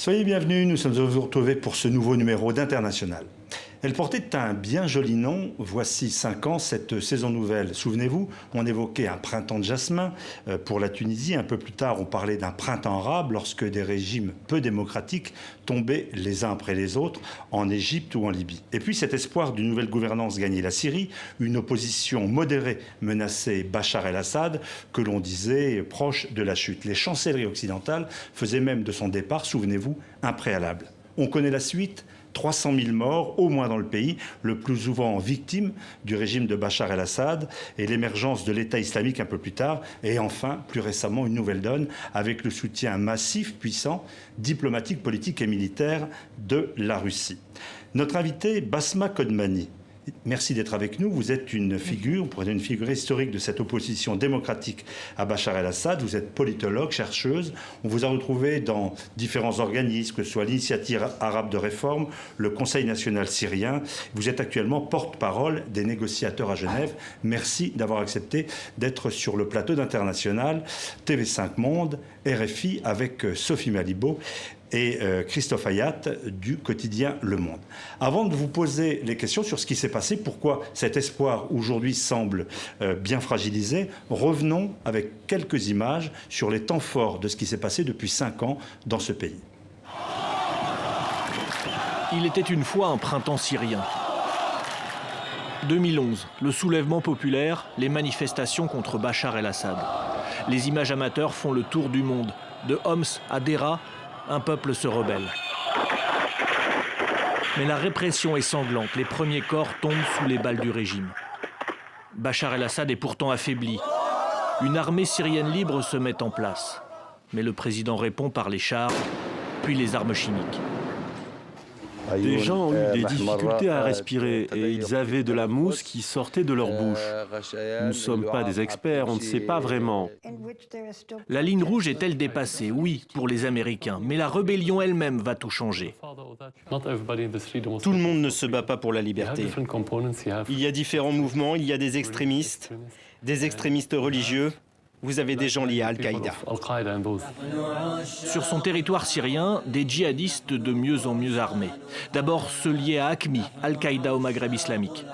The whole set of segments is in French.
Soyez bienvenus, nous sommes retrouvés pour ce nouveau numéro d'International. Elle portait un bien joli nom, voici 5 ans, cette saison nouvelle. Souvenez-vous, on évoquait un printemps de jasmin pour la Tunisie. Un peu plus tard, on parlait d'un printemps arabe lorsque des régimes peu démocratiques tombaient les uns après les autres en Égypte ou en Libye. Et puis cet espoir d'une nouvelle gouvernance gagnait la Syrie, une opposition modérée menaçait Bachar el-Assad, que l'on disait proche de la chute. Les chancelleries occidentales faisaient même de son départ, souvenez-vous, un préalable. On connaît la suite. 300 000 morts, au moins dans le pays, le plus souvent victimes du régime de Bachar el-Assad et l'émergence de l'État islamique un peu plus tard. Et enfin, plus récemment, une nouvelle donne avec le soutien massif, puissant, diplomatique, politique et militaire de la Russie. Notre invité, Basma Kodmani. Merci d'être avec nous. Vous êtes une figure, on pourrait dire une figure historique de cette opposition démocratique à Bachar el-Assad. Vous êtes politologue, chercheuse. On vous a retrouvé dans différents organismes, que ce soit l'Initiative arabe de réforme, le Conseil national syrien. Vous êtes actuellement porte-parole des négociateurs à Genève. Merci d'avoir accepté d'être sur le plateau d'International, TV5 Monde, RFI, avec Sophie Malibaud et Christophe Ayat du quotidien Le Monde. Avant de vous poser les questions sur ce qui s'est passé, pourquoi cet espoir aujourd'hui semble bien fragilisé, revenons avec quelques images sur les temps forts de ce qui s'est passé depuis 5 ans dans ce pays. Il était une fois un printemps syrien. 2011, le soulèvement populaire, les manifestations contre Bachar el-Assad. Les images amateurs font le tour du monde. De Homs à Deraa, un peuple se rebelle. Mais la répression est sanglante. Les premiers corps tombent sous les balles du régime. Bachar el-Assad est pourtant affaibli. Une armée syrienne libre se met en place. Mais le président répond par les chars, puis les armes chimiques. Des gens ont eu des difficultés à respirer et ils avaient de la mousse qui sortait de leur bouche. Nous ne sommes pas des experts, on ne sait pas vraiment. La ligne rouge est-elle dépassée? Oui, pour les Américains. Mais la rébellion elle-même va tout changer. Tout le monde ne se bat pas pour la liberté. Il y a différents mouvements, il y a des extrémistes religieux. Vous avez des gens liés à Al-Qaïda. Sur son territoire syrien, des djihadistes de mieux en mieux armés. D'abord ceux liés à AQMI, Al-Qaïda au Maghreb islamique.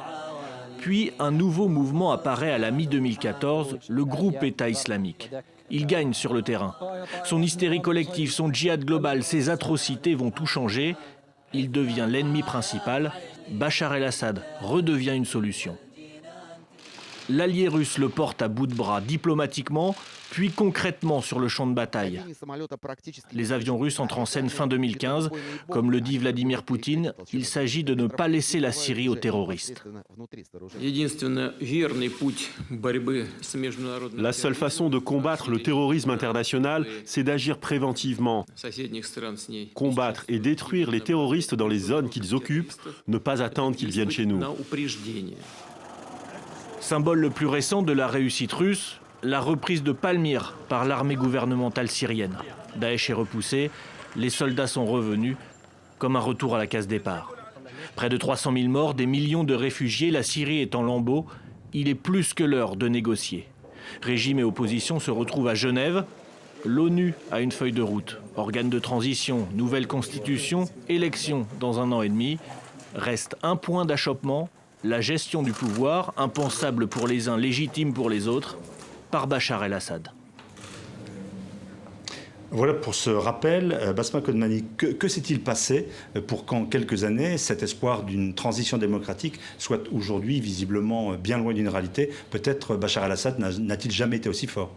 Puis un nouveau mouvement apparaît à la mi-2014, le groupe État islamique. Il gagne sur le terrain. Son hystérie collective, son djihad global, ses atrocités vont tout changer. Il devient l'ennemi principal. Bachar el-Assad redevient une solution. L'allié russe le porte à bout de bras diplomatiquement, puis concrètement sur le champ de bataille. Les avions russes entrent en scène fin 2015. Comme le dit Vladimir Poutine, il s'agit de ne pas laisser la Syrie aux terroristes. La seule façon de combattre le terrorisme international, c'est d'agir préventivement. Combattre et détruire les terroristes dans les zones qu'ils occupent, ne pas attendre qu'ils viennent chez nous. Symbole le plus récent de la réussite russe, la reprise de Palmyre par l'armée gouvernementale syrienne. Daesh est repoussé, les soldats sont revenus, comme un retour à la case départ. Près de 300 000 morts, des millions de réfugiés, la Syrie est en lambeaux. Il est plus que l'heure de négocier. Régime et opposition se retrouvent à Genève. L'ONU a une feuille de route. Organe de transition, nouvelle constitution, élection dans 1 an et demi. Reste un point d'achoppement. La gestion du pouvoir, impensable pour les uns, légitime pour les autres, par Bachar el-Assad. Voilà pour ce rappel. Basma Kodmani, que s'est-il passé pour qu'en quelques années, cet espoir d'une transition démocratique soit aujourd'hui visiblement bien loin d'une réalité? Peut-être Bachar el-Assad n'a-t-il jamais été aussi fort?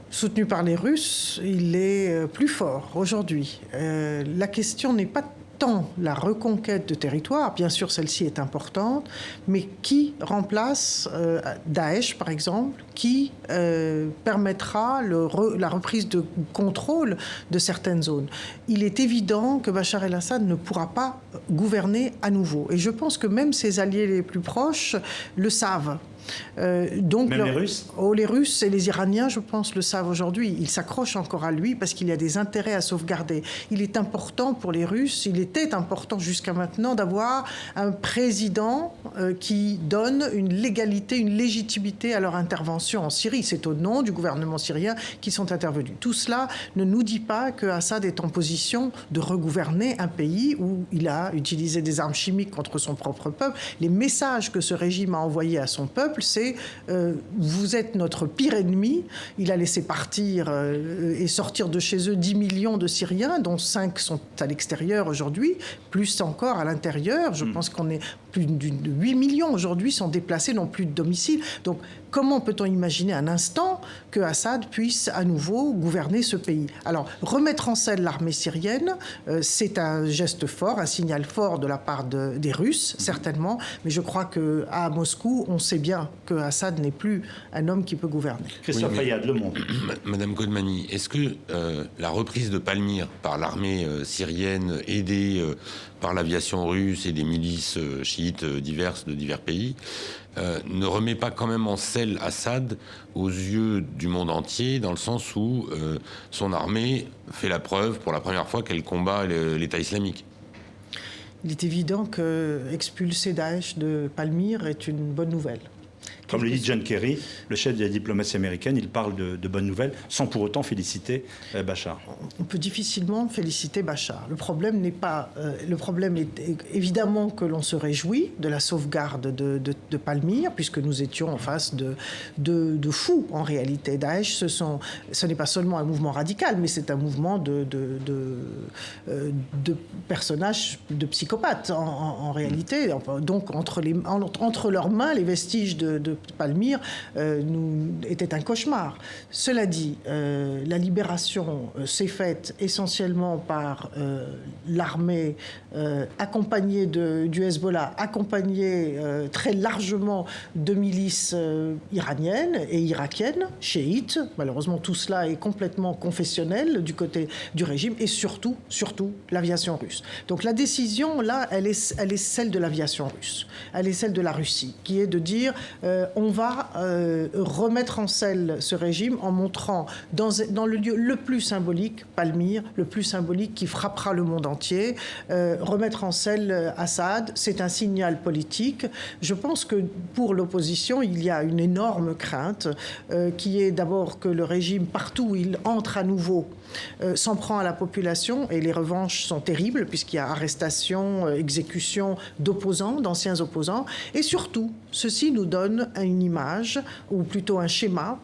Soutenu par les Russes, il est plus fort aujourd'hui. La question n'est pas tant la reconquête de territoire, bien sûr celle-ci est importante, mais qui remplace Daesh par exemple, qui permettra la reprise de contrôle de certaines zones. Il est évident que Bachar el-Assad ne pourra pas gouverner à nouveau. Et je pense que même ses alliés les plus proches le savent. Même les Russes ? Les Russes et les Iraniens, je pense, le savent aujourd'hui. Ils s'accrochent encore à lui parce qu'il y a des intérêts à sauvegarder. Il est important pour les Russes, il était important jusqu'à maintenant d'avoir un président qui donne une légalité, une légitimité à leur intervention en Syrie. C'est au nom du gouvernement syrien qu'ils sont intervenus. Tout cela ne nous dit pas que Assad est en position de regouverner un pays où il a utilisé des armes chimiques contre son propre peuple. Les messages que ce régime a envoyés à son peuple, c'est vous êtes notre pire ennemi. Il a laissé partir et sortir de chez eux 10 millions de Syriens, dont 5 sont à l'extérieur aujourd'hui, plus encore à l'intérieur. Je pense qu'on est plus de 8 millions aujourd'hui sont déplacés, n'ont plus de domicile. Donc, comment peut-on imaginer un instant que Assad puisse à nouveau gouverner ce pays? Alors, remettre en selle l'armée syrienne, c'est un geste fort, un signal fort de la part des Russes, certainement. Mais je crois qu'à Moscou, on sait bien que Assad n'est plus un homme qui peut gouverner. Christophe Fayad, Le Monde. Madame Godmani, est-ce que la reprise de Palmyre par l'armée syrienne aidée par l'aviation russe et des milices chiites diverses de divers pays ne remet pas quand même en selle Assad aux yeux du monde entier, dans le sens où son armée fait la preuve pour la première fois qu'elle combat l'État islamique? Il est évident que expulser Daesh de Palmyre est une bonne nouvelle. Comme le dit John Kerry, le chef de la diplomatie américaine, il parle de bonnes nouvelles sans pour autant féliciter Bachar. On peut difficilement féliciter Bachar. Le problème n'est pas... le problème est évidemment que l'on se réjouit de la sauvegarde de Palmyre, puisque nous étions en face de fous, en réalité. Daesh, ce n'est pas seulement un mouvement radical, mais c'est un mouvement de personnages, de psychopathes, en réalité. Donc, entre leurs mains, les vestiges de Palmyre était un cauchemar. Cela dit, la libération s'est faite essentiellement par l'armée accompagnée du Hezbollah, accompagnée très largement de milices iraniennes et irakiennes, chiites. Malheureusement, tout cela est complètement confessionnel du côté du régime, et surtout l'aviation russe. Donc la décision, là, elle est celle de l'aviation russe. Elle est celle de la Russie, qui est de dire on va remettre en selle ce régime en montrant dans le lieu le plus symbolique, Palmyre, le plus symbolique qui frappera le monde entier, remettre en selle Assad, c'est un signal politique. Je pense que pour l'opposition, il y a une énorme crainte qui est d'abord que le régime, partout où il entre à nouveau, s'en prend à la population, et les revanches sont terribles puisqu'il y a arrestation, exécution d'opposants, d'anciens opposants, et surtout, ceci nous donne une image, ou plutôt un schéma,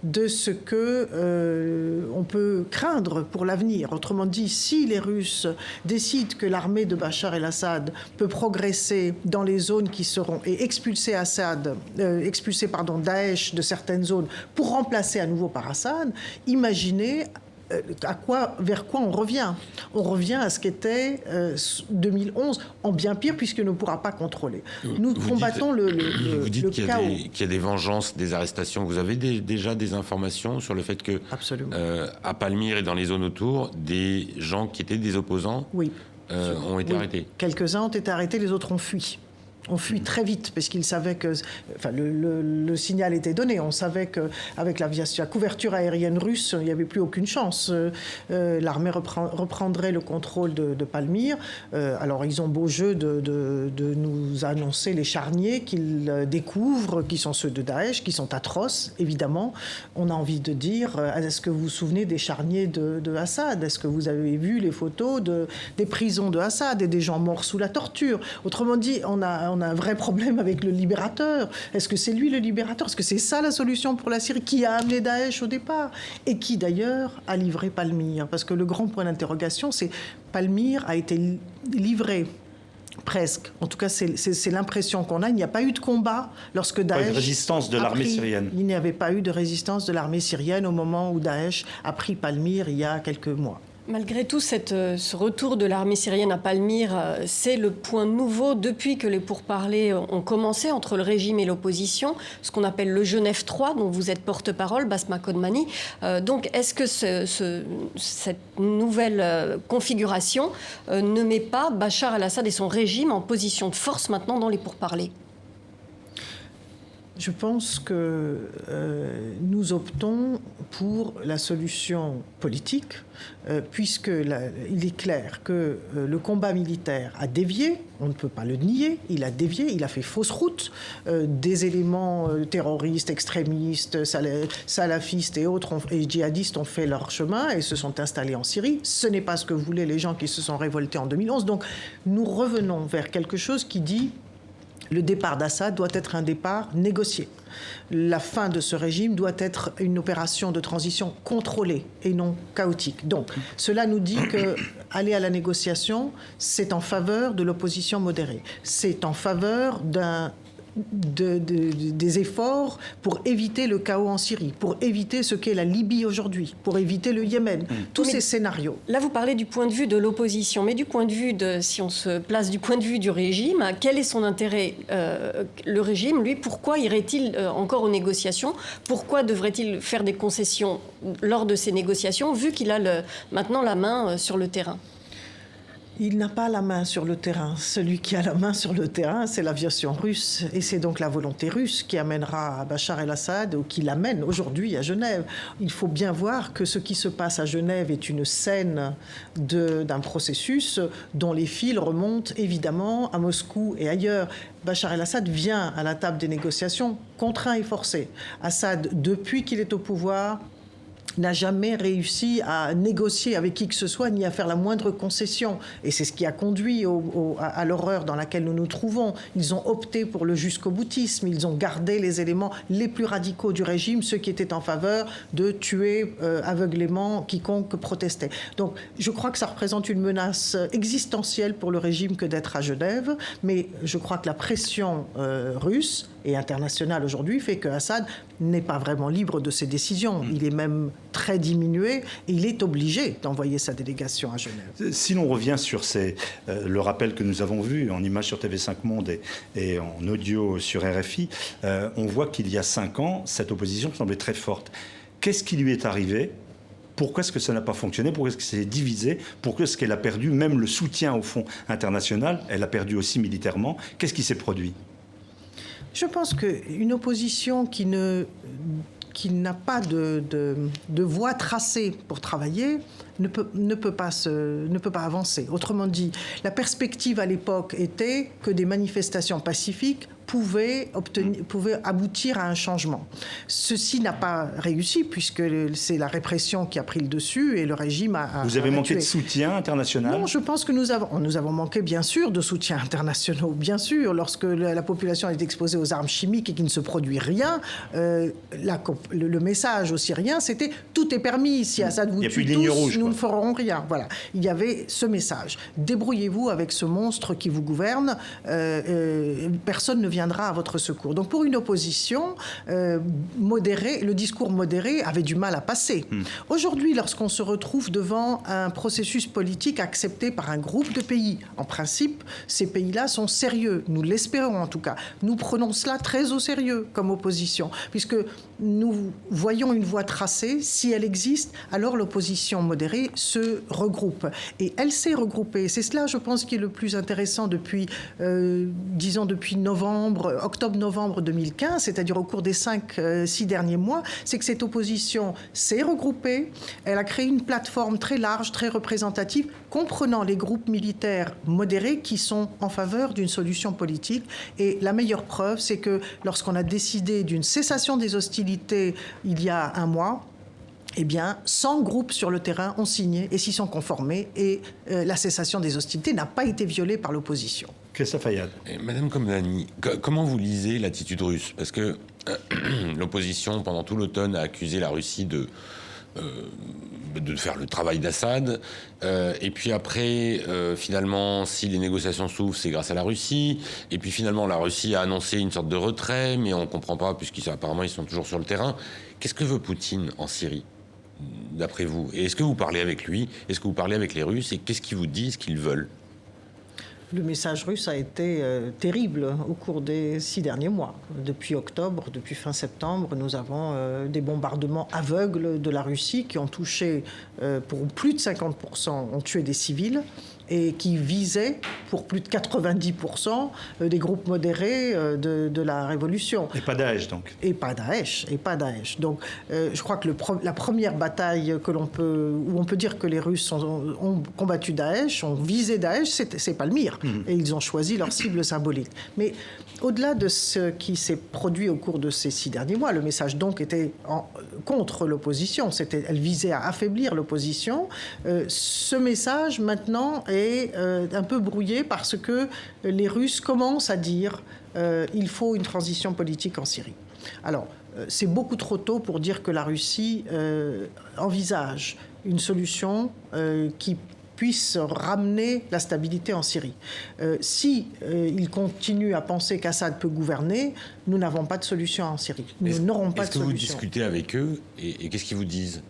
de ce que on peut craindre pour l'avenir. Autrement dit, si les Russes décident que l'armée de Bachar el-Assad peut progresser dans les zones qui seront, et expulser Daesh de certaines zones pour remplacer à nouveau par Assad, imaginez vers quoi on revient. On revient à ce qu'était 2011, en bien pire, puisqu'il ne pourra pas contrôler. Nous combattons le chaos. Qu'il y a des vengeances, des arrestations. Vous avez déjà des informations sur le fait que, à Palmyre et dans les zones autour, des gens qui étaient des opposants ont été arrêtés? Quelques-uns ont été arrêtés, les autres ont fui. On fuit très vite parce qu'ils savaient que... Enfin, le signal était donné. On savait qu'avec la couverture aérienne russe, il n'y avait plus aucune chance. L'armée reprendrait le contrôle de Palmyre. Alors, ils ont beau jeu de nous annoncer les charniers qu'ils découvrent, qui sont ceux de Daesh, qui sont atroces, évidemment. On a envie de dire, est-ce que vous vous souvenez des charniers de Assad? Est-ce que vous avez vu les photos des prisons de Assad et des gens morts sous la torture? Autrement dit, on a un vrai problème avec le libérateur. Est-ce que c'est lui le libérateur? Est-ce que c'est ça la solution pour la Syrie? Qui a amené Daesh au départ? Et qui d'ailleurs a livré Palmyre? Parce que le grand point d'interrogation, c'est Palmyre a été livré. Presque. En tout cas, c'est l'impression qu'on a. Il n'y a pas eu de combat lorsque Daesh... Pas de résistance de l'armée syrienne. Il n'y avait pas eu de résistance de l'armée syrienne au moment où Daesh a pris Palmyre il y a quelques mois. Malgré tout, ce retour de l'armée syrienne à Palmyre, c'est le point nouveau depuis que les pourparlers ont commencé entre le régime et l'opposition, ce qu'on appelle le Genève 3, dont vous êtes porte-parole, Basma Kodmani. Donc, est-ce que cette nouvelle configuration ne met pas Bachar el-Assad et son régime en position de force maintenant dans les pourparlers ? Je pense que nous optons pour la solution politique, puisqu'il est clair que le combat militaire a dévié, on ne peut pas le nier, il a dévié, il a fait fausse route, des éléments terroristes, extrémistes, salafistes et autres et djihadistes ont fait leur chemin et se sont installés en Syrie. Ce n'est pas ce que voulaient les gens qui se sont révoltés en 2011. Donc nous revenons vers quelque chose qui dit le départ d'Assad doit être un départ négocié. La fin de ce régime doit être une opération de transition contrôlée et non chaotique. Donc, cela nous dit qu'aller à la négociation, c'est en faveur de l'opposition modérée. C'est en faveur des efforts pour éviter le chaos en Syrie, pour éviter ce qu'est la Libye aujourd'hui, pour éviter le Yémen, tous ces scénarios. Là, vous parlez du point de vue de l'opposition, mais du point de vue si on se place du point de vue du régime, quel est son intérêt le régime, lui, pourquoi irait-il encore aux négociations? Pourquoi devrait-il faire des concessions lors de ces négociations, vu qu'il a maintenant la main sur le terrain? Il n'a pas la main sur le terrain. Celui qui a la main sur le terrain, c'est l'aviation russe. Et c'est donc la volonté russe qui amènera Bachar el-Assad, ou qui l'amène aujourd'hui à Genève. Il faut bien voir que ce qui se passe à Genève est une scène d'un processus dont les fils remontent évidemment à Moscou et ailleurs. Bachar el-Assad vient à la table des négociations contraint et forcé. Assad, depuis qu'il est au pouvoir, n'a jamais réussi à négocier avec qui que ce soit, ni à faire la moindre concession. Et c'est ce qui a conduit à l'horreur dans laquelle nous nous trouvons. Ils ont opté pour le jusqu'au-boutisme. Ils ont gardé les éléments les plus radicaux du régime, ceux qui étaient en faveur de tuer aveuglément quiconque protestait. Donc, je crois que ça représente une menace existentielle pour le régime que d'être à Genève. Mais je crois que la pression russe et internationale aujourd'hui fait que Assad n'est pas vraiment libre de ses décisions. Il est même très diminué et il est obligé d'envoyer sa délégation à Genève. Si l'on revient sur le rappel que nous avons vu en images sur TV5 Monde et en audio sur RFI, on voit qu'il y a 5 ans, cette opposition semblait très forte. Qu'est-ce qui lui est arrivé ? Pourquoi est-ce que ça n'a pas fonctionné? Pourquoi est-ce que c'est divisé? Pourquoi est-ce qu'elle a perdu même le soutien au fond international? Elle a perdu aussi militairement. Qu'est-ce qui s'est produit? Je pense qu'une opposition qui n'a pas de voie tracée pour travailler ne peut pas avancer. Autrement dit, la perspective à l'époque était que des manifestations pacifiques pouvaient aboutir à un changement. Ceci n'a pas réussi puisque c'est la répression qui a pris le dessus et le régime a Vous avez manqué tué. de soutien international? Non, je pense que nous avons manqué bien sûr de soutien international, bien sûr. Lorsque la population est exposée aux armes chimiques et qu'il ne se produit rien, le message aux Syriens c'était tout est permis. Si Assad vous tue tous, nous ne ferons rien. Voilà. Il y avait ce message. Débrouillez-vous avec ce monstre qui vous gouverne. Personne ne viendra à votre secours. Donc pour une opposition modérée, le discours modéré avait du mal à passer. Aujourd'hui, lorsqu'on se retrouve devant un processus politique accepté par un groupe de pays, en principe, ces pays-là sont sérieux. Nous l'espérons en tout cas. Nous prenons cela très au sérieux comme opposition, puisque nous voyons une voie tracée. Si elle existe, alors l'opposition modérée se regroupe. Et elle s'est regroupée. C'est cela, je pense, qui est le plus intéressant depuis, depuis octobre-novembre 2015, c'est-à-dire au cours des 5-6 derniers mois, c'est que cette opposition s'est regroupée. Elle a créé une plateforme très large, très représentative, comprenant les groupes militaires modérés qui sont en faveur d'une solution politique. Et la meilleure preuve, c'est que lorsqu'on a décidé d'une cessation des hostilités il y a un mois, eh bien, 100 groupes sur le terrain ont signé et s'y sont conformés et la cessation des hostilités n'a pas été violée par l'opposition. Christophe Ayad. Madame Komnani, comment vous lisez l'attitude russe? Parce que l'opposition, pendant tout l'automne, a accusé la Russie de faire le travail d'Assad. Et puis après, finalement, si les négociations s'ouvrent, c'est grâce à la Russie. Et puis finalement, la Russie a annoncé une sorte de retrait, mais on ne comprend pas, puisqu'apparemment, ils sont toujours sur le terrain. Qu'est-ce que veut Poutine en Syrie, d'après vous? Et est-ce que vous parlez avec lui? Est-ce que vous parlez avec les Russes? Et qu'est-ce qu'ils vous disent qu'ils veulent? Le message russe a été terrible au cours des 6 derniers mois. Depuis octobre, depuis fin septembre, nous avons des bombardements aveugles de la Russie qui ont touché, pour plus de 50%, ont tué des civils. et qui visait pour plus de 90% des groupes modérés de la révolution. Et pas Daesh, donc. Et pas Daesh. Donc, je crois que la première bataille où on peut dire que les Russes ont combattu Daesh, ont visé Daesh, c'est Palmyre. Et ils ont choisi leur cible symbolique. Mais au-delà de ce qui s'est produit au cours de ces 6 derniers mois, le message donc était contre l'opposition. Elle visait à affaiblir l'opposition. Ce message maintenant est un peu brouillé parce que les Russes commencent à dire il faut une transition politique en Syrie. Alors, c'est beaucoup trop tôt pour dire que la Russie envisage une solution qui puisse ramener la stabilité en Syrie. Si il continue à penser qu'Assad peut gouverner, nous n'avons pas de solution en Syrie. Nous n'aurons pas de solution. Est-ce que vous discutez avec eux et qu'est-ce qu'ils vous disent ?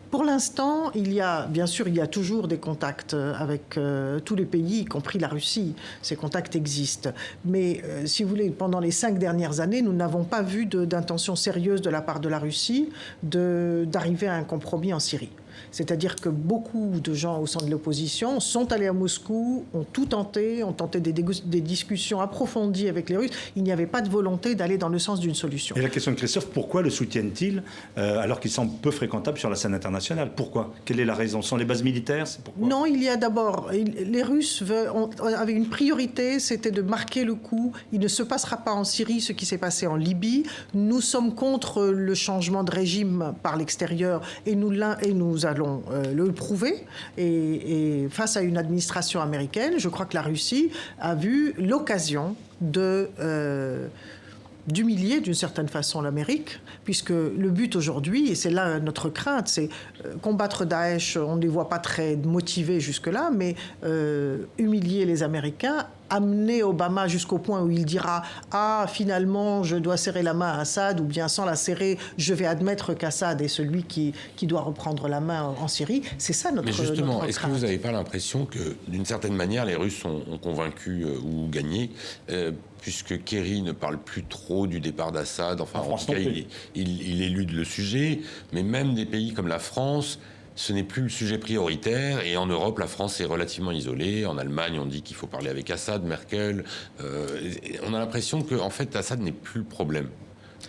Pour l'instant, il y a toujours des contacts avec tous les pays, y compris la Russie. Ces contacts existent. Mais si vous voulez, pendant les 5 dernières années, nous n'avons pas vu d'intention sérieuse de la part de la Russie d'arriver à un compromis en Syrie. C'est-à-dire que beaucoup de gens au sein de l'opposition sont allés à Moscou, ont tout tenté, ont tenté des discussions approfondies avec les Russes. Il n'y avait pas de volonté d'aller dans le sens d'une solution. Et la question de Christophe, pourquoi le soutiennent-ils alors qu'il semble peu fréquentable sur la scène internationale ? Pourquoi ? Quelle est la raison ? Ce sont les bases militaires ? C'est pourquoi ? Non, il y a d'abord... Les Russes avaient une priorité, c'était de marquer le coup. Il ne se passera pas en Syrie ce qui s'est passé en Libye. Nous sommes contre le changement de régime par l'extérieur et nous allons le prouver. Et face à une administration américaine, je crois que la Russie a vu l'occasion d'humilier d'une certaine façon l'Amérique, puisque le but aujourd'hui, et c'est là notre crainte, c'est combattre Daesh, on ne les voit pas très motivés jusque-là, mais humilier les Américains, amener Obama jusqu'au point où il dira « Ah, finalement, je dois serrer la main à Assad » ou bien sans la serrer, je vais admettre qu'Assad est celui qui doit reprendre la main en Syrie. C'est ça notre crainte. Mais justement, est-ce que vous n'avez pas l'impression que, d'une certaine manière, les Russes ont convaincu ou gagné puisque Kerry ne parle plus trop du départ d'Assad, enfin en tout cas il élude le sujet, mais même des pays comme la France, ce n'est plus le sujet prioritaire, et en Europe, la France est relativement isolée. En Allemagne, on dit qu'il faut parler avec Assad, Merkel. On a l'impression que, en fait, Assad n'est plus le problème.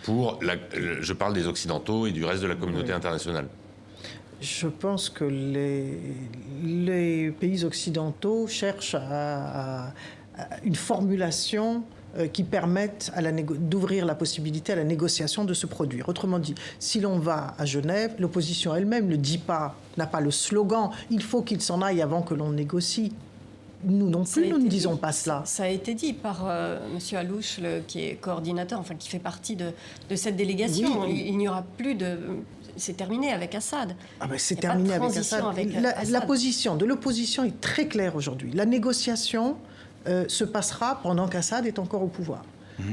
Je parle des Occidentaux et du reste de la communauté internationale. Je pense que les pays occidentaux cherchent à une formulation qui permettent d'ouvrir la possibilité à la négociation de se produire. Autrement dit, si l'on va à Genève, l'opposition elle-même ne dit pas, n'a pas le slogan « il faut qu'il s'en aille avant que l'on négocie ». Nous non plus, nous ne disons pas cela. Ça a été dit par M. Alouche, qui est coordinateur, enfin qui fait partie de cette délégation. Oui. Il n'y aura plus de... C'est terminé avec Assad. Ah ben c'est terminé avec Assad. La position de l'opposition est très claire aujourd'hui. La négociation se passera pendant qu'Assad est encore au pouvoir.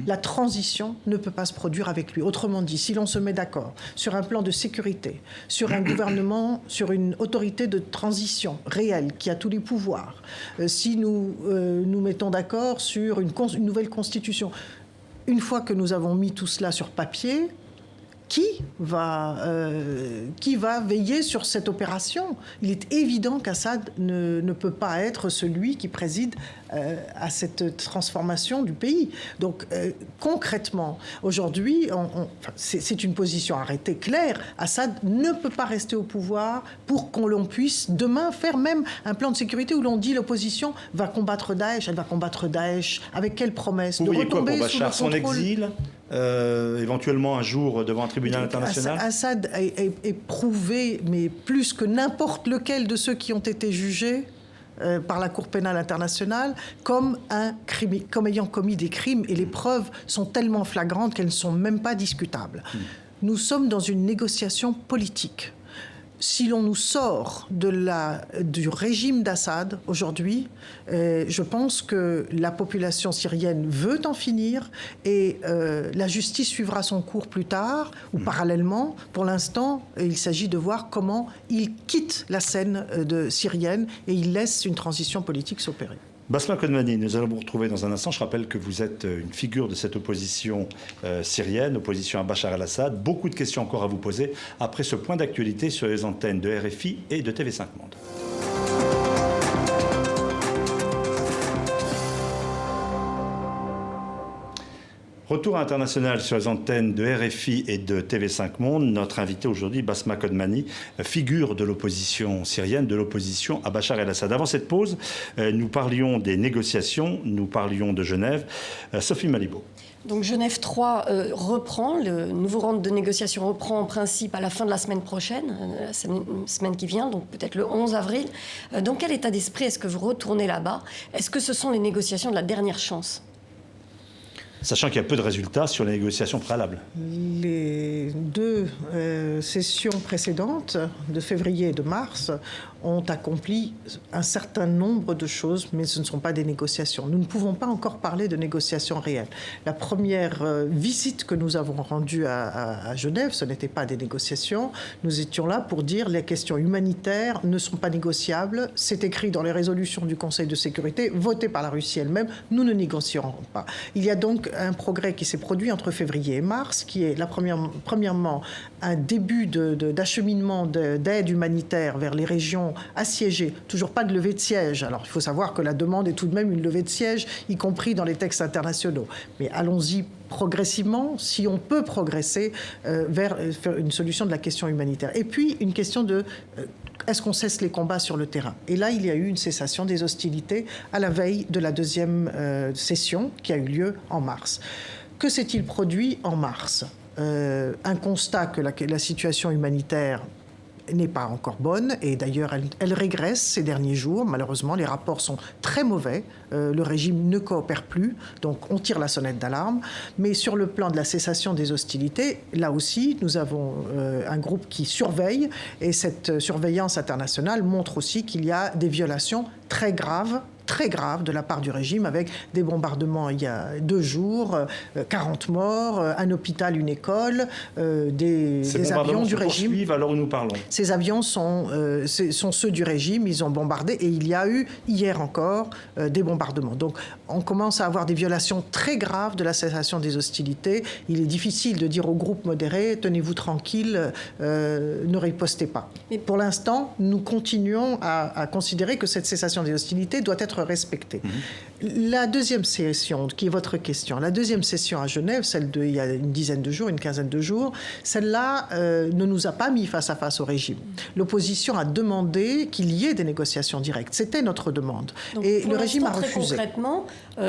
La transition ne peut pas se produire avec lui. Autrement dit, si l'on se met d'accord sur un plan de sécurité, sur un gouvernement, sur une autorité de transition réelle qui a tous les pouvoirs, si nous nous mettons d'accord sur une nouvelle constitution, une fois que nous avons mis tout cela sur papier, qui va veiller sur cette opération ? Il est évident qu'Assad ne peut pas être celui qui préside à cette transformation du pays. Donc, concrètement, aujourd'hui, c'est une position arrêtée claire. Assad ne peut pas rester au pouvoir pour qu'on puisse demain faire même un plan de sécurité où l'on dit l'opposition va combattre Daesh. Elle va combattre Daesh. Avec quelle promesse ? Vous voyez quoi pour Bachar ? Son exil, éventuellement un jour devant un tribunal international ? Assad est prouvé, mais plus que n'importe lequel de ceux qui ont été jugés par la Cour pénale internationale, comme ayant commis des crimes, et les preuves sont tellement flagrantes qu'elles ne sont même pas discutables. Nous sommes dans une négociation politique. Si l'on nous sort du régime d'Assad aujourd'hui, je pense que la population syrienne veut en finir et la justice suivra son cours plus tard ou parallèlement. Pour l'instant, il s'agit de voir comment il quitte la scène syrienne et il laisse une transition politique s'opérer. Basma Khonmani, nous allons vous retrouver dans un instant. Je rappelle que vous êtes une figure de cette opposition syrienne, opposition à Bachar el-Assad. Beaucoup de questions encore à vous poser après ce point d'actualité sur les antennes de RFI et de TV5 Monde. Retour international sur les antennes de RFI et de TV5 Monde. Notre invité aujourd'hui, Basma Kodmani, figure de l'opposition syrienne, de l'opposition à Bachar el-Assad. Avant cette pause, nous parlions des négociations, nous parlions de Genève. Sophie Malibaud. Donc Genève 3 reprend, le nouveau round de négociation reprend en principe à la fin de la semaine prochaine, la semaine qui vient, donc peut-être le 11 avril. Dans quel état d'esprit est-ce que vous retournez là-bas? Est-ce que ce sont les négociations de la dernière chance? Sachant qu'il y a peu de résultats sur les négociations préalables. Les deux sessions précédentes, de février et de mars, ont accompli un certain nombre de choses, mais ce ne sont pas des négociations. Nous ne pouvons pas encore parler de négociations réelles. La première visite que nous avons rendue à Genève, ce n'était pas des négociations. Nous étions là pour dire que les questions humanitaires ne sont pas négociables. C'est écrit dans les résolutions du Conseil de sécurité, votées par la Russie elle-même. Nous ne négocierons pas. Il y a donc un progrès qui s'est produit entre février et mars, qui est premièrement un début d'acheminement d'aide humanitaire vers les régions assiégées. Toujours pas de levée de siège. Alors il faut savoir que la demande est tout de même une levée de siège, y compris dans les textes internationaux. Mais allons-y progressivement, si on peut progresser vers une solution de la question humanitaire. Et puis une question de est-ce qu'on cesse les combats sur le terrain? Et là, il y a eu une cessation des hostilités à la veille de la deuxième session qui a eu lieu en mars. Que s'est-il produit en mars? Un constat que la situation humanitaire n'est pas encore bonne, et d'ailleurs elle régresse ces derniers jours. Malheureusement, les rapports sont très mauvais, le régime ne coopère plus, donc on tire la sonnette d'alarme. Mais sur le plan de la cessation des hostilités, là aussi, nous avons un groupe qui surveille, et cette surveillance internationale montre aussi qu'il y a des violations très graves de la part du régime, avec des bombardements il y a 2 jours, 40 morts, un hôpital, une école, des avions du régime. Alors où nous parlons. Ces avions sont ceux du régime, ils ont bombardé, et il y a eu hier encore des bombardements. Donc on commence à avoir des violations très graves de la cessation des hostilités. Il est difficile de dire aux groupes modérés, tenez-vous tranquille, ne ripostez pas. Mais pour l'instant, nous continuons à considérer que cette cessation des hostilités doit être respectée. La deuxième session, qui est votre question, la deuxième session à Genève, celle d'il y a une dizaine de jours, une quinzaine de jours, celle-là ne nous a pas mis face à face au régime. L'opposition a demandé qu'il y ait des négociations directes. C'était notre demande. Donc, et le régime a refusé. Très concrètement,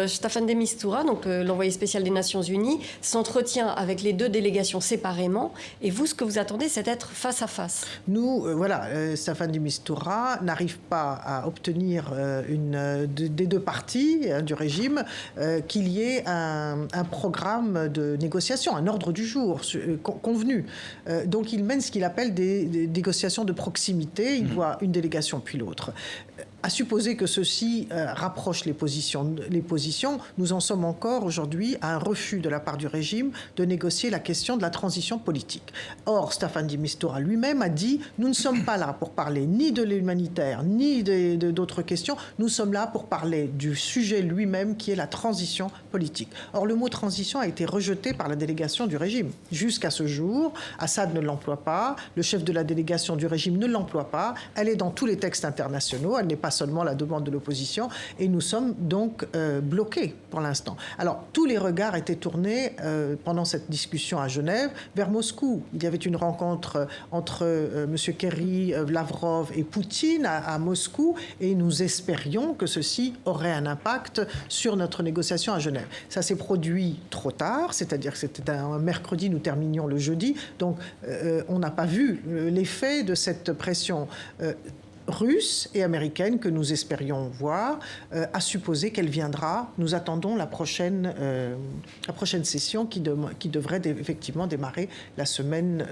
Staffan de Mistura, donc l'envoyé spécial des Nations Unies, s'entretient avec les deux délégations séparément. Et vous, ce que vous attendez, c'est d'être face à face. Nous, Staffan de Mistura n'arrive pas à obtenir des deux parties du régime qu'il y ait un programme de négociation, un ordre du jour convenu. Donc il mène ce qu'il appelle des négociations de proximité. Il voit une délégation puis l'autre. À supposer que ceci rapproche les positions, nous en sommes encore aujourd'hui à un refus de la part du régime de négocier la question de la transition politique. Or, Staffan de Mistura lui-même a dit « Nous ne sommes pas là pour parler ni de l'humanitaire, ni d'autres questions. Nous sommes là pour parler du sujet lui-même qui est la transition politique. » Or, le mot « transition » a été rejeté par la délégation du régime. Jusqu'à ce jour, Assad ne l'emploie pas, le chef de la délégation du régime ne l'emploie pas, elle est dans tous les textes internationaux, elle n'est pas seulement la demande de l'opposition, et nous sommes donc bloqués pour l'instant. Alors, tous les regards étaient tournés pendant cette discussion à Genève vers Moscou. Il y avait une rencontre entre M. Kerry, Lavrov et Poutine à Moscou, et nous espérions que ceci aurait un impact sur notre négociation à Genève. Ça s'est produit trop tard, c'est-à-dire que c'était un mercredi, nous terminions le jeudi, donc on n'a pas vu l'effet de cette pression russe et américaine que nous espérions voir, à supposer qu'elle viendra. Nous attendons la prochaine session qui devrait effectivement démarrer la semaine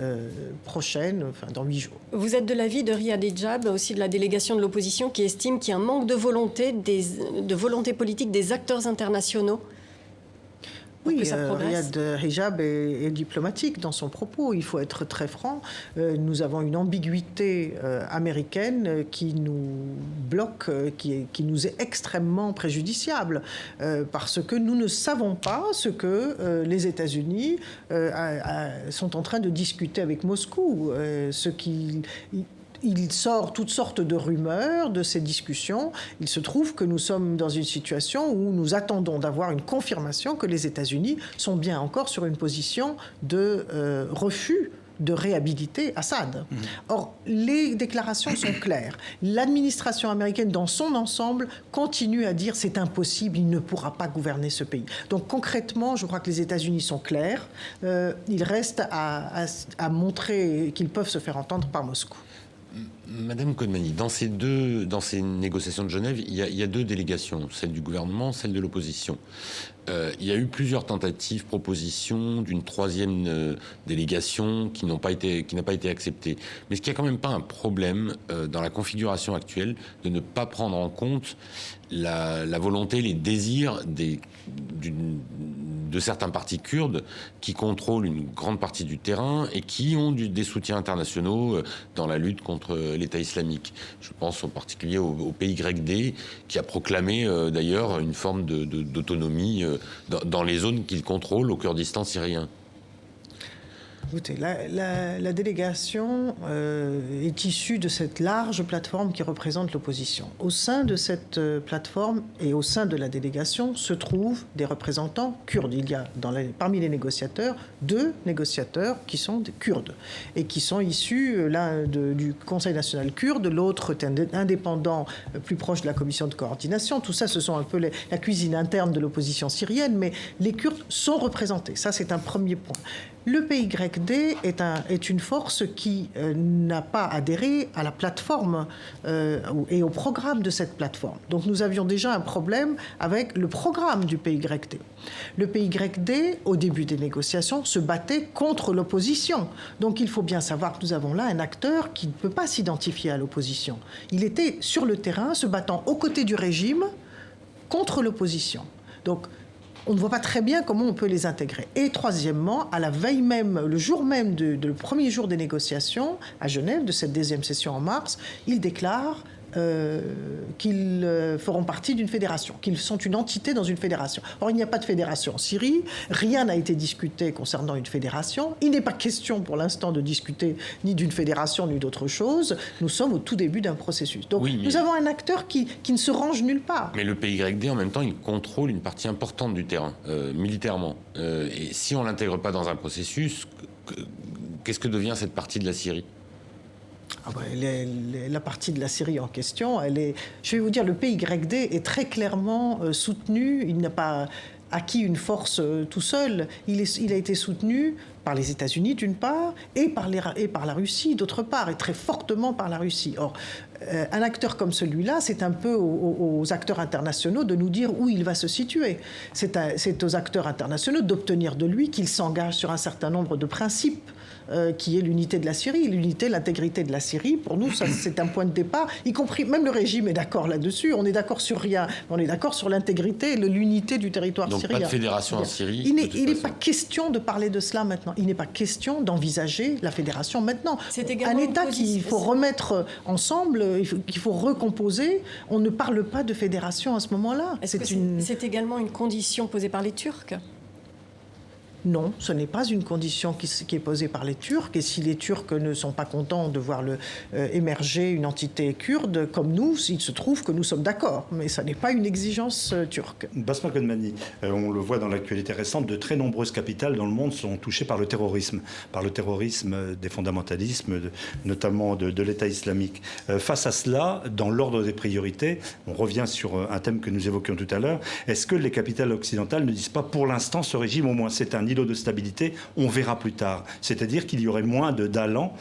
prochaine, enfin dans 8 jours. Vous êtes de l'avis de Riyad Hijab, aussi de la délégation de l'opposition, qui estime qu'il y a un manque de volonté politique des acteurs internationaux? Oui, Riyad Hijab est diplomatique dans son propos. Il faut être très franc. Nous avons une ambiguïté américaine qui nous bloque, qui nous est extrêmement préjudiciable, parce que nous ne savons pas ce que les États-Unis sont en train de discuter avec Moscou. il sort toutes sortes de rumeurs de ces discussions. Il se trouve que nous sommes dans une situation où nous attendons d'avoir une confirmation que les États-Unis sont bien encore sur une position de refus de réhabiliter Assad. Or, les déclarations sont claires. L'administration américaine, dans son ensemble, continue à dire c'est impossible, il ne pourra pas gouverner ce pays. Donc, concrètement, je crois que les États-Unis sont clairs. Il reste à montrer qu'ils peuvent se faire entendre par Moscou. Madame Kodmani, dans ces négociations de Genève, il y a deux délégations, celle du gouvernement, celle de l'opposition. Il y a eu plusieurs tentatives, propositions d'une troisième délégation qui n'a pas été acceptée. Mais est-ce qu'il n'y a quand même pas un problème dans la configuration actuelle de ne pas prendre en compte la volonté, les désirs de certains partis kurdes qui contrôlent une grande partie du terrain et qui ont des soutiens internationaux dans la lutte contre l'État islamique. Je pense en particulier au PYD qui a proclamé d'ailleurs une forme d'autonomie dans les zones qu'il contrôle au Kurdistan syrien. Écoutez, la délégation est issue de cette large plateforme qui représente l'opposition. Au sein de cette plateforme et au sein de la délégation se trouvent des représentants kurdes. Il y a parmi les négociateurs 2 négociateurs qui sont des Kurdes et qui sont issus l'un du Conseil national kurde, l'autre est indépendant, plus proche de la commission de coordination. Tout ça, ce sont un peu la cuisine interne de l'opposition syrienne, mais les Kurdes sont représentés. Ça, c'est un premier point. Le PYD est une force qui n'a pas adhéré à la plateforme et au programme de cette plateforme. Donc nous avions déjà un problème avec le programme du PYD. Le PYD, au début des négociations, se battait contre l'opposition. Donc il faut bien savoir que nous avons là un acteur qui ne peut pas s'identifier à l'opposition. Il était sur le terrain, se battant aux côtés du régime contre l'opposition. Donc on ne voit pas très bien comment on peut les intégrer. Et troisièmement, à la veille même, le jour même le premier jour des négociations à Genève, de cette deuxième session en mars, il déclare qu'ils feront partie d'une fédération, qu'ils sont une entité dans une fédération. Or, il n'y a pas de fédération en Syrie, rien n'a été discuté concernant une fédération, il n'est pas question pour l'instant de discuter ni d'une fédération ni d'autre chose, nous sommes au tout début d'un processus. Donc, nous avons un acteur qui ne se range nulle part. Mais le PYD, en même temps, il contrôle une partie importante du terrain, militairement. Et si on ne l'intègre pas dans un processus, qu'est-ce que devient cette partie de la Syrie ? La partie de la Syrie en question, je vais vous dire, le PYD est très clairement soutenu. Il n'a pas acquis une force tout seul. Il a été soutenu par les États-Unis d'une part et par la Russie d'autre part, et très fortement par la Russie. Or, un acteur comme celui-là, c'est un peu aux acteurs internationaux de nous dire où il va se situer. C'est aux acteurs internationaux d'obtenir de lui qu'il s'engage sur un certain nombre de principes. Qui est l'unité de la Syrie, l'intégrité de la Syrie. Pour nous, ça, c'est un point de départ, y compris, même le régime est d'accord là-dessus, on est d'accord sur rien, on est d'accord sur l'intégrité et l'unité du territoire syrien. Donc pas de fédération en Syrie. Il n'est pas question de parler de cela maintenant, il n'est pas question d'envisager la fédération maintenant. Un État qu'il faut remettre ensemble, qu'il faut recomposer, on ne parle pas de fédération à ce moment-là. C'est également une condition posée par les Turcs ? Non, ce n'est pas une condition qui est posée par les Turcs. Et si les Turcs ne sont pas contents de voir émerger une entité kurde comme nous, il se trouve que nous sommes d'accord. Mais ça n'est pas une exigence turque. Basma Kodmani, on le voit dans l'actualité récente, de très nombreuses capitales dans le monde sont touchées par le terrorisme des fondamentalismes, notamment de l'État islamique. Face à cela, dans l'ordre des priorités, on revient sur un thème que nous évoquions tout à l'heure, est-ce que les capitales occidentales ne disent pas pour l'instant ce régime, au moins c'est un îlot de stabilité, on verra plus tard. C'est-à-dire qu'il y aurait moins d'allant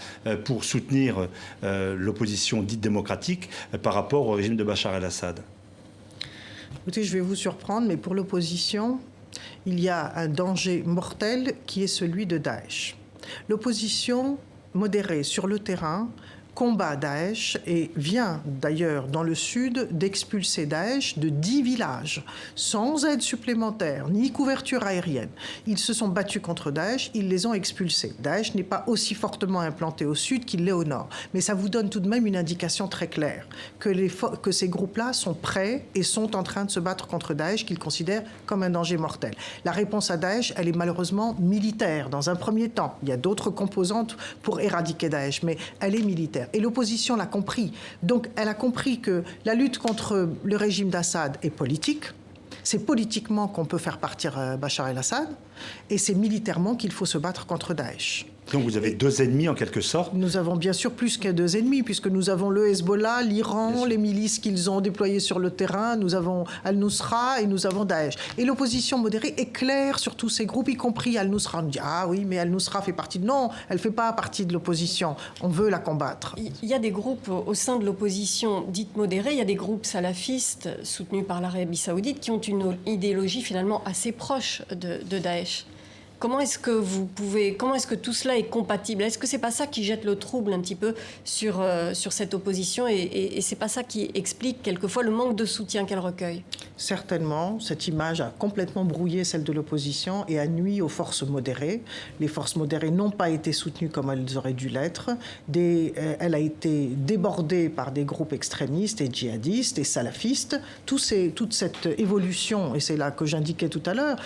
pour soutenir l'opposition dite démocratique par rapport au régime de Bachar el-Assad. Écoutez, je vais vous surprendre, mais pour l'opposition, il y a un danger mortel qui est celui de Daesh. L'opposition modérée sur le terrain combat Daesh et vient d'ailleurs dans le sud d'expulser Daesh de 10 villages sans aide supplémentaire ni couverture aérienne. Ils se sont battus contre Daesh, ils les ont expulsés. Daesh n'est pas aussi fortement implanté au sud qu'il l'est au nord. Mais ça vous donne tout de même une indication très claire que ces groupes-là sont prêts et sont en train de se battre contre Daesh qu'ils considèrent comme un danger mortel. La réponse à Daesh, elle est malheureusement militaire dans un premier temps. Il y a d'autres composantes pour éradiquer Daesh, mais elle est militaire. Et l'opposition l'a compris. Donc elle a compris que la lutte contre le régime d'Assad est politique. C'est politiquement qu'on peut faire partir Bachar el-Assad et c'est militairement qu'il faut se battre contre Daesh. Donc vous avez deux ennemis en quelque sorte. Nous avons bien sûr plus que deux ennemis, puisque nous avons le Hezbollah, l'Iran, les milices qu'ils ont déployées sur le terrain, nous avons Al-Nusra et nous avons Daesh. Et l'opposition modérée est claire sur tous ces groupes, y compris Al-Nusra. On dit « Ah oui, mais Al-Nusra fait partie de... » Non, elle ne fait pas partie de l'opposition. On veut la combattre. Il y a des groupes au sein de l'opposition dite modérée, il y a des groupes salafistes soutenus par l'Arabie saoudite qui ont une idéologie finalement assez proche de Daesh. Comment est-ce que tout cela est compatible? Est-ce que c'est pas ça qui jette le trouble un petit peu sur cette opposition et c'est pas ça qui explique quelquefois le manque de soutien qu'elle recueille? Certainement, cette image a complètement brouillé celle de l'opposition et a nui aux forces modérées. Les forces modérées n'ont pas été soutenues comme elles auraient dû l'être. Elle a été débordée par des groupes extrémistes et djihadistes et salafistes. Toute cette évolution, et c'est là que j'indiquais tout à l'heure,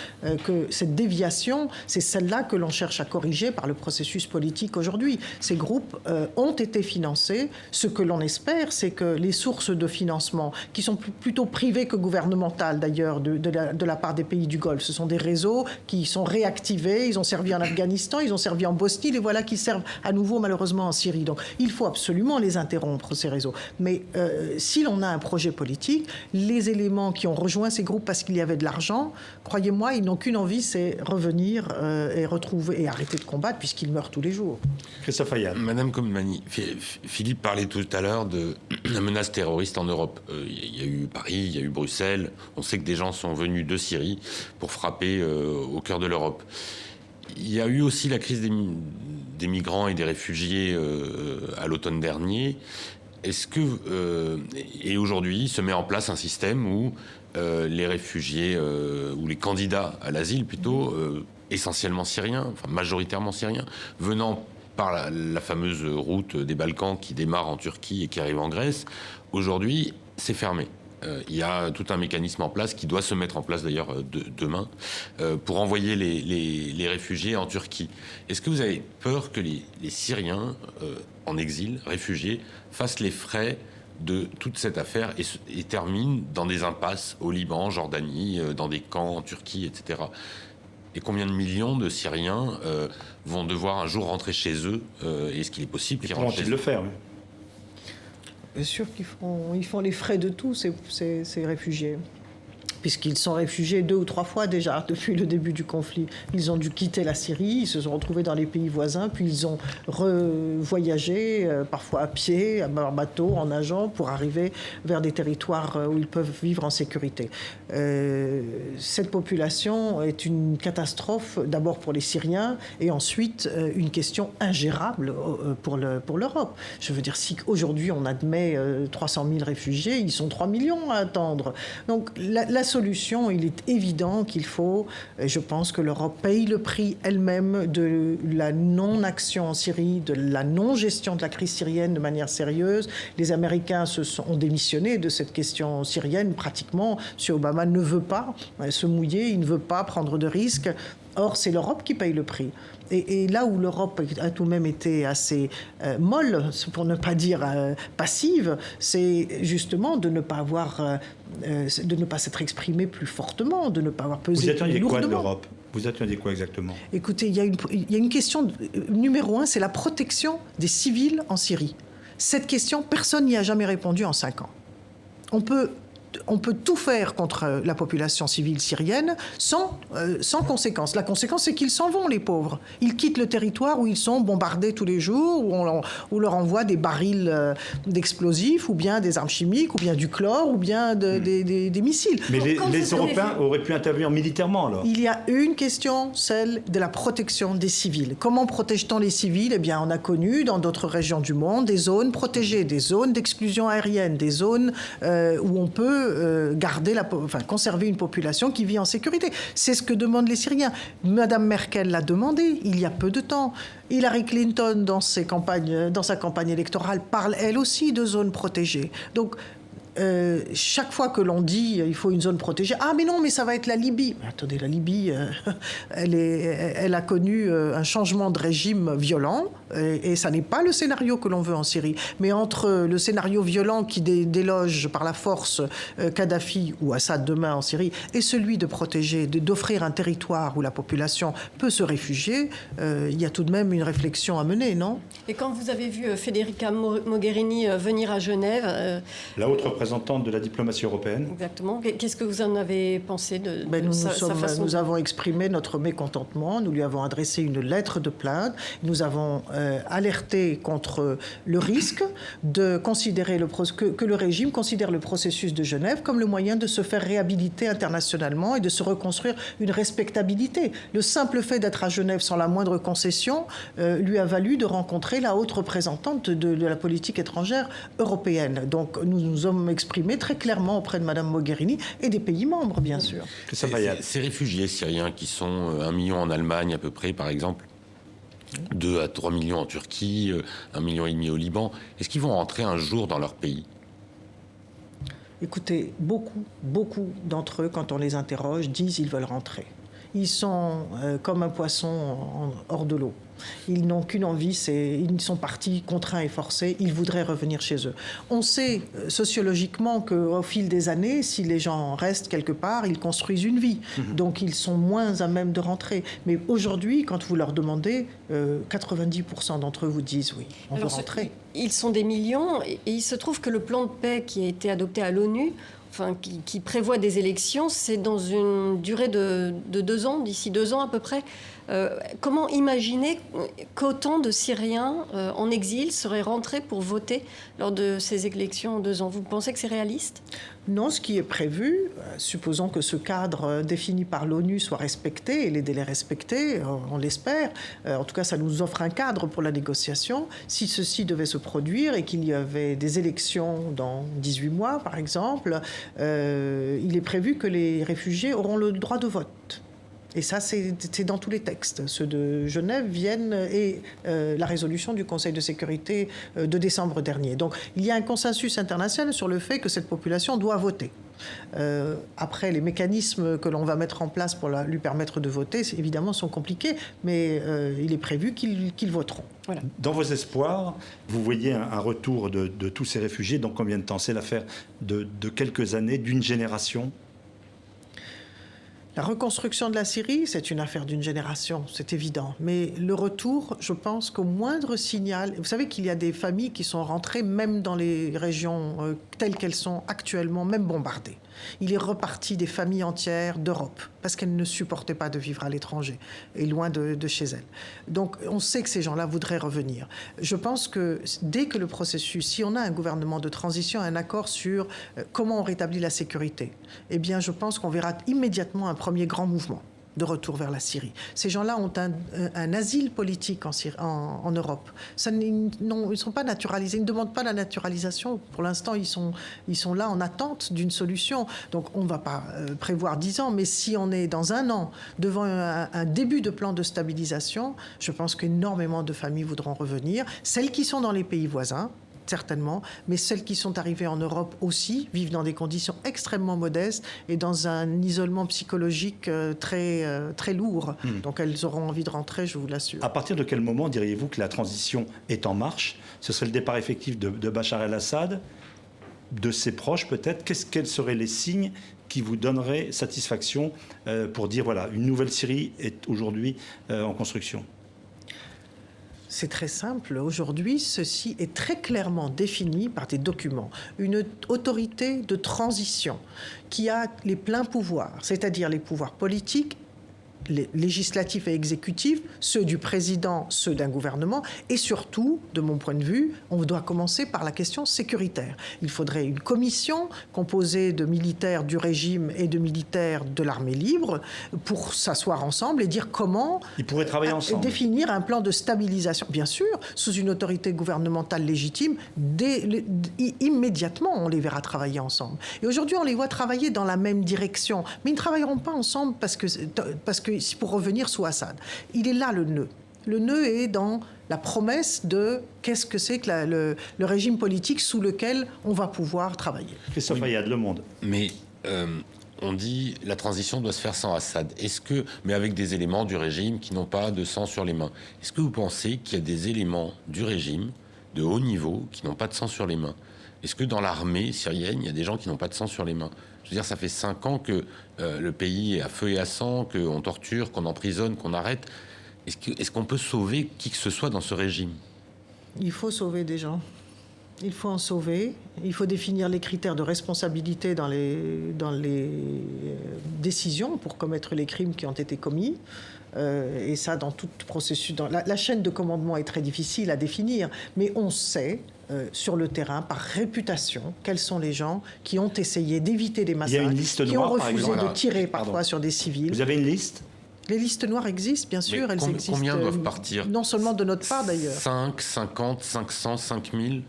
que cette déviation, c'est celle-là que l'on cherche à corriger par le processus politique aujourd'hui. Ces groupes ont été financés. Ce que l'on espère, c'est que les sources de financement, qui sont plutôt privées que gouvernementales d'ailleurs, de la part des pays du Golfe, ce sont des réseaux qui sont réactivés. Ils ont servi en Afghanistan, ils ont servi en Bosnie, les voilà qui servent à nouveau malheureusement en Syrie. Donc il faut absolument les interrompre, ces réseaux. Mais si l'on a un projet politique, les éléments qui ont rejoint ces groupes parce qu'il y avait de l'argent, croyez-moi, ils n'ont qu'une envie, c'est revenir et retrouver et arrêter de combattre puisqu'ils meurent tous les jours. Christophe Ayad. Madame Komnani, Philippe parlait tout à l'heure de la menace terroriste en Europe. Il y a eu Paris, il y a eu Bruxelles. On sait que des gens sont venus de Syrie pour frapper au cœur de l'Europe. Il y a eu aussi la crise des migrants et des réfugiés à l'automne dernier. Est-ce que et aujourd'hui se met en place un système où les réfugiés ou les candidats à l'asile plutôt essentiellement syriens, enfin majoritairement syriens, venant par la fameuse route des Balkans qui démarre en Turquie et qui arrive en Grèce, aujourd'hui c'est fermé. Il y a tout un mécanisme en place qui doit se mettre en place d'ailleurs demain pour envoyer les réfugiés en Turquie. Est-ce que vous avez peur que les Syriens en exil, réfugiés, fassent les frais de toute cette affaire et terminent dans des impasses au Liban, en Jordanie, dans des camps en Turquie, etc. Et combien de millions de Syriens vont devoir un jour rentrer chez eux? Est-ce qu'il est possible qu'ils rentrent chez eux? Le faire, oui. Bien sûr qu'ils font les frais de tous, ces réfugiés. Puisqu'ils sont réfugiés 2 ou 3 fois déjà depuis le début du conflit. Ils ont dû quitter la Syrie, ils se sont retrouvés dans les pays voisins, puis ils ont revoyagé, parfois à pied, à bateau, en nageant, pour arriver vers des territoires où ils peuvent vivre en sécurité. Cette population est une catastrophe, d'abord pour les Syriens, et ensuite une question ingérable pour l'Europe. Je veux dire, si aujourd'hui on admet 300 000 réfugiés, ils sont 3 millions à attendre. Donc la solution, il est évident qu'il faut, je pense que l'Europe paye le prix elle-même de la non-action en Syrie, de la non-gestion de la crise syrienne de manière sérieuse. Les Américains ont démissionné de cette question syrienne pratiquement. M. Obama ne veut pas se mouiller, il ne veut pas prendre de risques. Or, c'est l'Europe qui paye le prix. Et là où l'Europe a tout de même été assez molle, pour ne pas dire passive, c'est justement de ne pas avoir, de ne pas s'être exprimée plus fortement, de ne pas avoir pesé plus lourdement. Vous attendiez quoi de l'Europe? Vous attendiez quoi exactement? Écoutez, il y a une question numéro 1, c'est la protection des civils en Syrie. Cette question, personne n'y a jamais répondu en 5 ans. On peut tout faire contre la population civile syrienne sans conséquence. La conséquence, c'est qu'ils s'en vont, les pauvres. Ils quittent le territoire où ils sont bombardés tous les jours, où on leur envoie des barils d'explosifs, ou bien des armes chimiques, ou bien du chlore, ou bien des missiles. Mais les Européens auraient pu intervenir militairement, alors? Il y a une question, celle de la protection des civils. Comment protège-t-on les civils? Eh bien, on a connu dans d'autres régions du monde des zones protégées, des zones d'exclusion aérienne, des zones où on peut conserver une population qui vit en sécurité. C'est ce que demandent les Syriens. Madame Merkel l'a demandé il y a peu de temps. Hillary Clinton, dans sa campagne électorale, parle elle aussi de zones protégées. Donc, chaque fois que l'on dit il faut une zone protégée, ah mais non, mais ça va être la Libye. Mais attendez, la Libye, elle a connu un changement de régime violent, et ça n'est pas le scénario que l'on veut en Syrie. Mais entre le scénario violent qui déloge par la force Kadhafi ou Assad demain en Syrie, et celui de protéger, d'offrir un territoire où la population peut se réfugier, il y a tout de même une réflexion à mener, non? Et quand vous avez vu Federica Mogherini venir à Genève... La haute représentante de la diplomatie européenne. Exactement. Qu'est-ce que vous en avez pensé de sa façon Nous avons exprimé notre mécontentement, nous lui avons adressé une lettre de plainte, nous avons alerté contre le risque de considérer que le régime considère le processus de Genève comme le moyen de se faire réhabiliter internationalement et de se reconstruire une respectabilité. Le simple fait d'être à Genève sans la moindre concession lui a valu de rencontrer la haute représentante de la politique étrangère européenne. Donc nous nous sommes exprimés très clairement auprès de Mme Mogherini et des pays membres, bien sûr. Ces réfugiés syriens qui sont 1 million en Allemagne à peu près, par exemple, 2 à 3 millions en Turquie, 1,5 million au Liban, est-ce qu'ils vont rentrer un jour dans leur pays ? Écoutez, beaucoup d'entre eux, quand on les interroge, disent qu'ils veulent rentrer. Ils sont comme un poisson hors de l'eau. Ils n'ont qu'une envie, ils sont partis contraints et forcés, ils voudraient revenir chez eux. On sait sociologiquement qu'au fil des années, si les gens restent quelque part, ils construisent une vie. Donc ils sont moins à même de rentrer. Mais aujourd'hui, quand vous leur demandez, 90% d'entre eux vous disent oui, on veut rentrer. Ils sont des millions et il se trouve que le plan de paix qui a été adopté à l'ONU, qui prévoit des élections, c'est dans une durée de 2 ans, d'ici 2 ans à peu près. Comment imaginer qu'autant de Syriens en exil seraient rentrés pour voter lors de ces élections en 2 ans? Vous pensez que c'est réaliste? Non, ce qui est prévu, supposons que ce cadre défini par l'ONU soit respecté et les délais respectés, on l'espère. En tout cas, ça nous offre un cadre pour la négociation. Si ceci devait se produire et qu'il y avait des élections dans 18 mois, par exemple, il est prévu que les réfugiés auront le droit de vote. Et ça, c'est dans tous les textes. Ceux de Genève, Vienne et la résolution du Conseil de sécurité de décembre dernier. Donc, il y a un consensus international sur le fait que cette population doit voter. Après, les mécanismes que l'on va mettre en place pour lui permettre de voter, évidemment, sont compliqués, mais il est prévu qu'ils voteront. Voilà. Dans vos espoirs, vous voyez un retour de tous ces réfugiés dans combien de temps? C'est l'affaire de quelques années, d'une génération? La reconstruction de la Syrie, c'est une affaire d'une génération, c'est évident. Mais le retour, je pense qu'au moindre signal... Vous savez qu'il y a des familles qui sont rentrées même dans les régions telles qu'elles sont actuellement, même bombardées. Il est reparti des familles entières d'Europe parce qu'elles ne supportaient pas de vivre à l'étranger et loin de chez elles. Donc on sait que ces gens-là voudraient revenir. Je pense que dès que le processus, si on a un gouvernement de transition, un accord sur comment on rétablit la sécurité, eh bien je pense qu'on verra immédiatement un premier grand mouvement de retour vers la Syrie. Ces gens-là ont un asile politique en Europe. Ils ne sont pas naturalisés, ils ne demandent pas la naturalisation. Pour l'instant, ils sont là en attente d'une solution. Donc on ne va pas prévoir 10 ans, mais si on est dans 1 an devant un début de plan de stabilisation, je pense qu'énormément de familles voudront revenir. Celles qui sont dans les pays voisins, certainement, mais celles qui sont arrivées en Europe aussi vivent dans des conditions extrêmement modestes et dans un isolement psychologique très lourd. Donc elles auront envie de rentrer, je vous l'assure. À partir de quel moment diriez-vous que la transition est en marche? Ce serait le départ effectif de Bachar el-Assad, de ses proches peut-être? Quels seraient les signes qui vous donneraient satisfaction pour dire voilà, une nouvelle Syrie est aujourd'hui en construction? C'est très simple. Aujourd'hui, ceci est très clairement défini par des documents. Une autorité de transition qui a les pleins pouvoirs, c'est-à-dire les pouvoirs politiques, les législatifs et exécutifs, ceux du président, ceux d'un gouvernement, et surtout, de mon point de vue, on doit commencer par la question sécuritaire. Il faudrait une commission composée de militaires du régime et de militaires de l'armée libre pour s'asseoir ensemble et dire comment ils pourraient travailler ensemble, définir un plan de stabilisation. Bien sûr, sous une autorité gouvernementale légitime, immédiatement, on les verra travailler ensemble. Et aujourd'hui, on les voit travailler dans la même direction, mais ils ne travailleront pas ensemble parce que pour revenir sous Assad. Il est là le nœud. Le nœud est dans la promesse de qu'est-ce que c'est que le régime politique sous lequel on va pouvoir travailler. Christophe Ayad, Le Monde. Mais on dit la transition doit se faire sans Assad. Mais avec des éléments du régime qui n'ont pas de sang sur les mains. Est-ce que vous pensez qu'il y a des éléments du régime de haut niveau qui n'ont pas de sang sur les mains? Est-ce que dans l'armée syrienne, il y a des gens qui n'ont pas de sang sur les mains? Je veux dire, ça fait 5 ans que le pays est à feu et à sang, qu'on torture, qu'on emprisonne, qu'on arrête. Est-ce qu'on peut sauver qui que ce soit dans ce régime? Il faut sauver des gens. Il faut en sauver. Il faut définir les critères de responsabilité dans les décisions pour commettre les crimes qui ont été commis. Et ça, dans tout processus... La chaîne de commandement est très difficile à définir, mais on sait, sur le terrain, par réputation, quels sont les gens qui ont essayé d'éviter des massacres, qui ont refusé de tirer parfois sur des civils. Vous avez une liste? Les listes noires existent, bien sûr. Elles existent. Combien doivent partir? Non seulement de notre part, d'ailleurs. 5, 50, 500, 5000?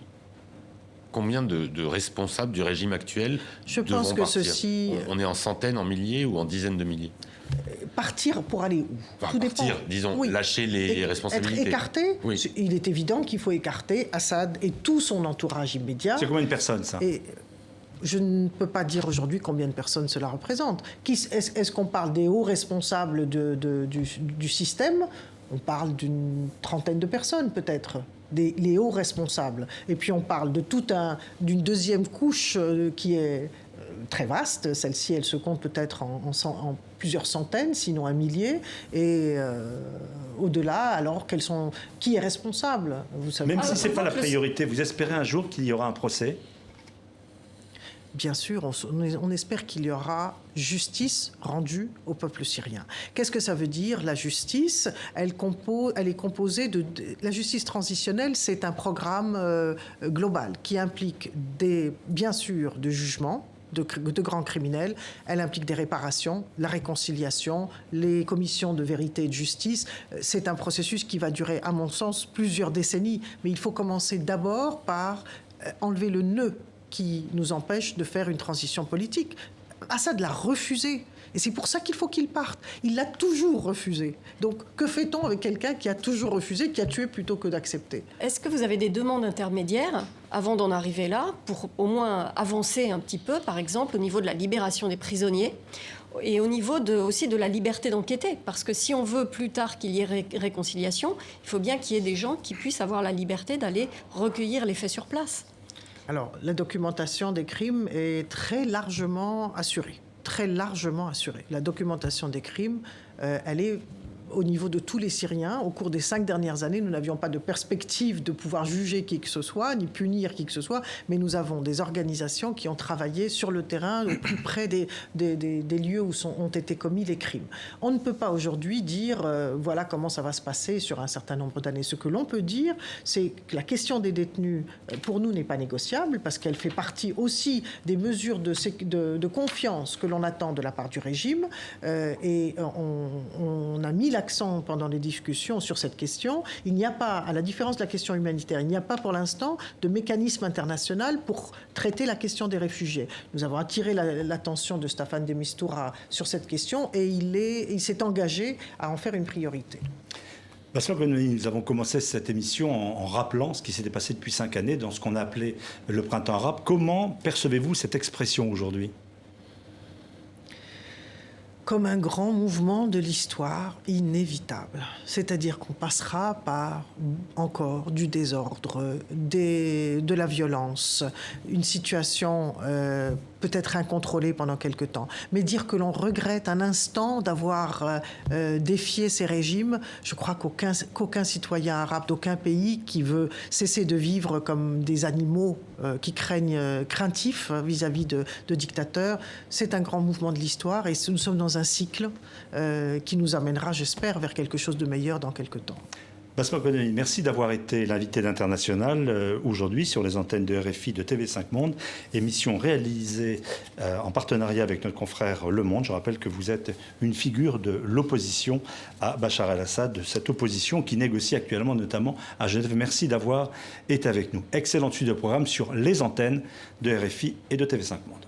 Combien de responsables du régime actuel devront partir? Je pense que ceci... On est en centaines, en milliers ou en dizaines de milliers? Partir pour aller où? Tout dépend. Disons, oui. Lâcher les responsabilités. Être écarté? Oui. Il est évident qu'il faut écarter Assad et tout son entourage immédiat. C'est combien de personnes, ça? Et je ne peux pas dire aujourd'hui combien de personnes cela représente. Est-ce qu'on parle des hauts responsables du système? On parle d'une trentaine de personnes, peut-être. Les hauts responsables. Et puis on parle d'une deuxième couche qui est très vaste. Celle-ci, elle se compte peut-être en plusieurs centaines, sinon un millier. Et au-delà, alors qui est responsable? Vous savez. Même si ce n'est pas la priorité, vous espérez un jour qu'il y aura un procès? Bien sûr, on espère qu'il y aura justice rendue au peuple syrien. Qu'est-ce que ça veut dire, la justice? Elle est composée de... La justice transitionnelle, c'est un programme global qui implique bien sûr de jugements de grands criminels. Elle implique des réparations, la réconciliation, les commissions de vérité et de justice. C'est un processus qui va durer, à mon sens, plusieurs décennies. Mais il faut commencer d'abord par enlever le nœud qui nous empêche de faire une transition politique. Assad l'a refusé. Et c'est pour ça qu'il faut qu'il parte. Il l'a toujours refusé. Donc, que fait-on avec quelqu'un qui a toujours refusé, qui a tué plutôt que d'accepter? Est-ce que vous avez des demandes intermédiaires avant d'en arriver là, pour au moins avancer un petit peu, par exemple, au niveau de la libération des prisonniers et au niveau aussi de la liberté d'enquêter? Parce que si on veut plus tard qu'il y ait réconciliation, il faut bien qu'il y ait des gens qui puissent avoir la liberté d'aller recueillir les faits sur place. Alors, la documentation des crimes est très largement assurée. Très largement assurée. La documentation des crimes, elle est au niveau de tous les Syriens. Au cours des 5 dernières années, nous n'avions pas de perspective de pouvoir juger qui que ce soit, ni punir qui que ce soit, mais nous avons des organisations qui ont travaillé sur le terrain, au plus près des lieux où ont été commis les crimes. On ne peut pas aujourd'hui dire voilà comment ça va se passer sur un certain nombre d'années. Ce que l'on peut dire, c'est que la question des détenus, pour nous, n'est pas négociable, parce qu'elle fait partie aussi des mesures de confiance que l'on attend de la part du régime. Et on a mis l'accent pendant les discussions sur cette question. Il n'y a pas, à la différence de la question humanitaire, il n'y a pas pour l'instant de mécanisme international pour traiter la question des réfugiés. Nous avons attiré l'attention de Staffan de Mistura sur cette question et il s'est engagé à en faire une priorité. Nous avons commencé cette émission en rappelant ce qui s'était passé depuis 5 années dans ce qu'on a appelé le printemps arabe. Comment percevez-vous cette expression aujourd'hui ? Comme un grand mouvement de l'histoire inévitable. C'est-à-dire qu'on passera par encore du désordre, de la violence, une situation peut-être incontrôlée pendant quelque temps. Mais dire que l'on regrette un instant d'avoir défié ces régimes, je crois qu'aucun citoyen arabe d'aucun pays qui veut cesser de vivre comme des animaux qui craintifs vis-à-vis de dictateurs, c'est un grand mouvement de l'histoire et nous sommes dans un cycle qui nous amènera, j'espère, vers quelque chose de meilleur dans quelque temps. Basma Konami, merci d'avoir été l'invité d'International aujourd'hui sur les antennes de RFI de TV5 Monde, émission réalisée en partenariat avec notre confrère Le Monde. Je rappelle que vous êtes une figure de l'opposition à Bachar el-Assad, de cette opposition qui négocie actuellement notamment à Genève. Merci d'avoir été avec nous. Excellente suite de programme sur les antennes de RFI et de TV5 Monde.